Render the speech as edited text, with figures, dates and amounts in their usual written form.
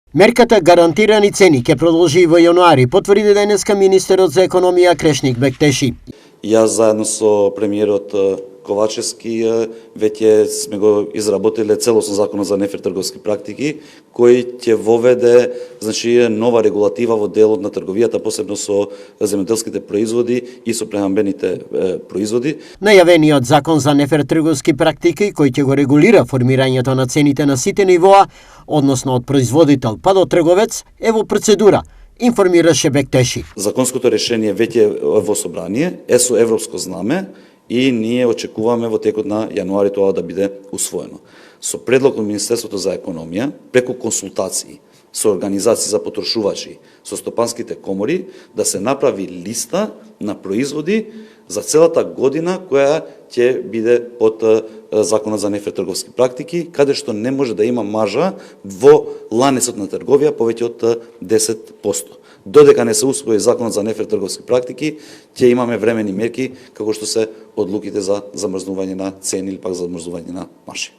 Мерката гарантирани цени ќе продолжи и во јануари, потврди денеска министерот за економија Крешник Бектеши. Јас заедно со премиерот Ковачевски веќе сме го изработиле целосно законот за нефер трговски практики, кој ќе воведе нова регулатива во делот на трговијата, посебно со земјоделските производи и со прехранбените производи. Најавениот закон за нефер трговски практики, кој ќе го регулира формирањето на цените на сите нивоа, односно од производител па до трговец, е во процедура, информираше Бектеши. Законското решение веќе во собрание е со европско знаме и ние очекуваме во текот на јануари тоа да биде усвоено. Со предлог од Министерството за економија, преку консултации со организации за потрошувачи, со стопанските комори, да се направи листа на производи за целата година која ќе биде под законот за нефер трговски практики, каде што не може да има мажа во ланецот на трговија повеќе од 10%. Додека не се усвои законот за нефер трговски практики, ќе имаме времени мерки како што се одлуките за замрзнување на цени или пак замрзнување на маржи.